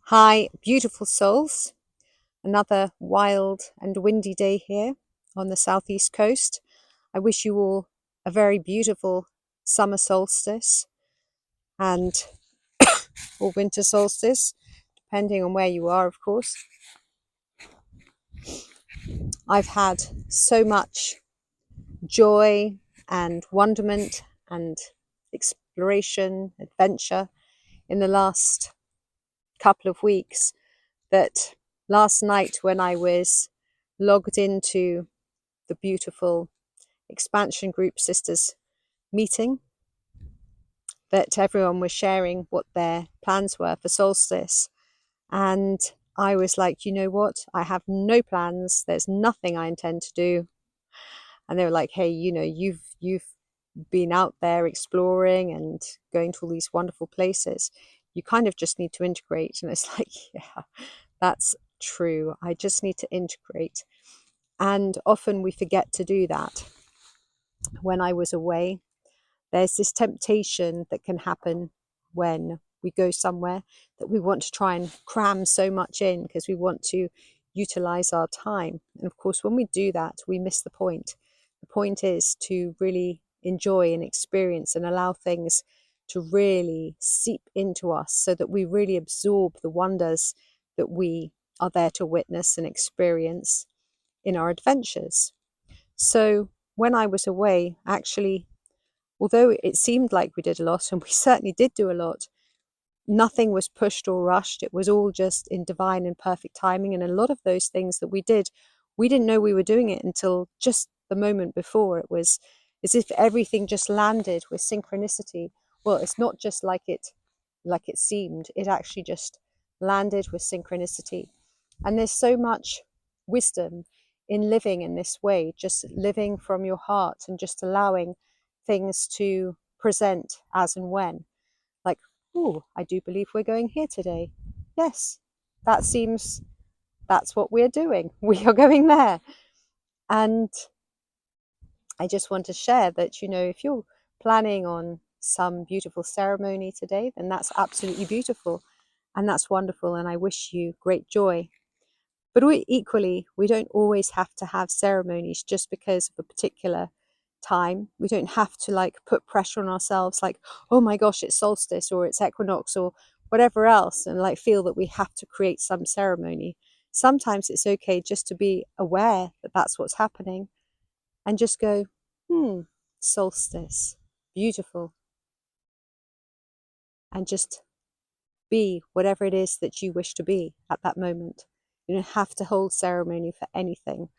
Hi, beautiful souls. Another wild and windy day here on the southeast coast. I wish you all a very beautiful summer solstice and or winter solstice, depending on where you are, of course. I've had so much joy and wonderment and exploration, adventure in the last couple of weeks that last night when I was logged into the beautiful expansion group sisters meeting, that everyone was sharing what their plans were for solstice. And I was like, you know what? I have no plans. There's nothing I intend to do. And they were like, hey, you've been out there exploring and going to all these wonderful places. You kind of just need to integrate. And it's like, yeah, that's true. I just need to integrate. And often we forget to do that. When I was away, there's this temptation that can happen when we go somewhere that we want to try and cram so much in because we want to utilize our time. And of course, when we do that, we miss the point. The point is to really enjoy and experience and allow things to really seep into us so that we really absorb the wonders that we are there to witness and experience in our adventures. So when I was away, actually, although it seemed like we did a lot, and we certainly did do a lot, nothing was pushed or rushed. It was all just in divine and perfect timing. And a lot of those things that we did, we didn't know we were doing it until just the moment before. It was as if everything just landed with synchronicity. Well, it's not just like it seemed. It actually just landed with synchronicity. And there's so much wisdom in living in this way, just living from your heart and just allowing things to present as and when. Like, oh, I do believe we're going here today. Yes, that's what we're doing. We are going there. And I just want to share that, if you're planning on some beautiful ceremony today, then that's absolutely beautiful. And that's wonderful. And I wish you great joy. But we don't always have to have ceremonies just because of a particular time. We don't have to put pressure on ourselves like, oh my gosh, it's solstice or it's equinox or whatever else, and feel that we have to create some ceremony. Sometimes it's okay just to be aware that that's what's happening and just go, solstice, beautiful, and just be whatever it is that you wish to be at that moment. You don't have to hold ceremony for anything.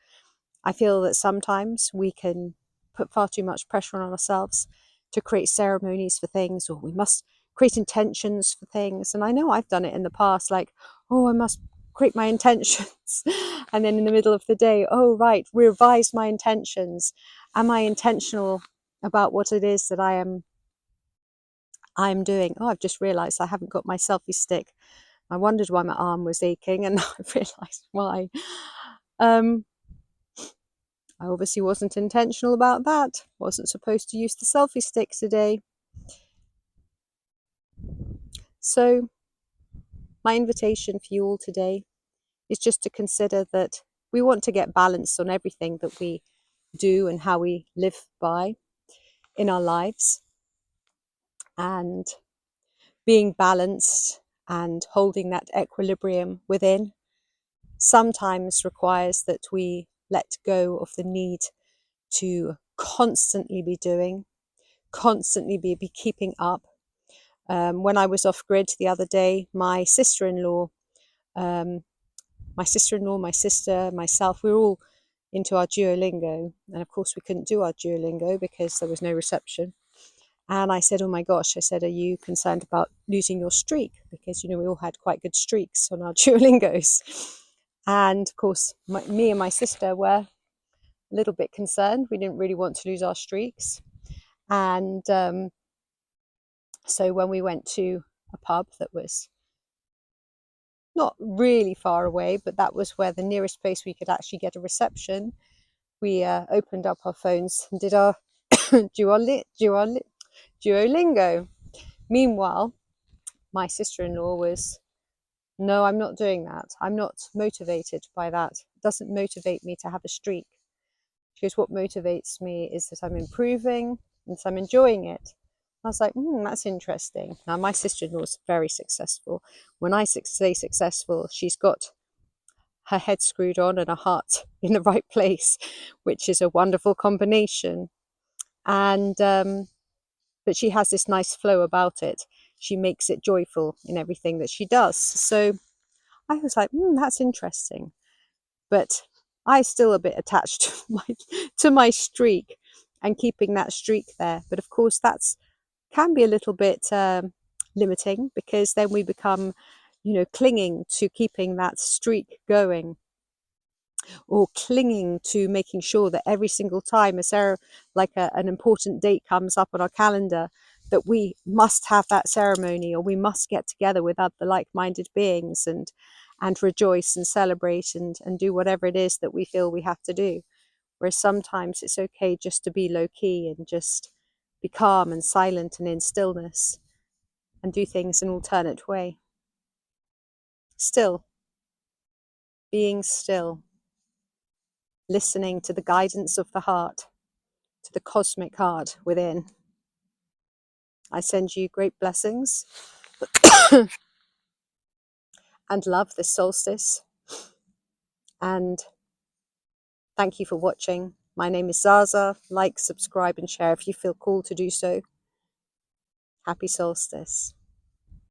I feel that sometimes we can put far too much pressure on ourselves to create ceremonies for things, or we must create intentions for things. And I know I've done it in the past, I must create my intentions. And then in the middle of the day, oh, right, revise my intentions. Am I intentional about what it is that I'm doing? Oh, I've just realized I haven't got my selfie stick. I wondered why my arm was aching, and I realized why. I obviously wasn't intentional about that. Wasn't supposed to use the selfie stick today. So my invitation for you all today is just to consider that we want to get balanced on everything that we do and how we live by in our lives. And being balanced and holding that equilibrium within sometimes requires that we let go of the need to constantly be doing, constantly be keeping up. When I was off grid the other day, my sister-in-law, my sister, myself, we were all into our Duolingo. And of course, we couldn't do our Duolingo because there was no reception. And I said, oh my gosh, I said, are you concerned about losing your streak? Because, we all had quite good streaks on our Duolingos. And of course, me and my sister were a little bit concerned. We didn't really want to lose our streaks. And so when we went to a pub that was not really far away, but that was where the nearest place we could actually get a reception, we opened up our phones and did our Duolingo. Meanwhile, my sister-in-law was No, I'm not doing that. I'm not motivated by that. It doesn't motivate me to have a streak. She goes, what motivates me is that I'm improving and that I'm enjoying it. I was like, that's interesting. Now, my sister-in-law is very successful. When I say successful, she's got her head screwed on and her heart in the right place, which is a wonderful combination. And but she has this nice flow about it. She makes it joyful in everything that she does. So I was like, that's interesting. But I still a bit attached to my streak and keeping that streak there. But of course, that's can be a little bit limiting, because then we become, clinging to keeping that streak going, or clinging to making sure that every single time an important date comes up on our calendar, that we must have that ceremony, or we must get together with other like-minded beings and rejoice and celebrate and do whatever it is that we feel we have to do. Whereas sometimes it's okay just to be low key and just be calm and silent and in stillness and do things an alternate way. Still, being still, listening to the guidance of the heart, to the cosmic heart within. I send you great blessings and love this solstice. And thank you for watching. My name is ZsaZsa. Like, subscribe, and share if you feel called to do so. Happy solstice.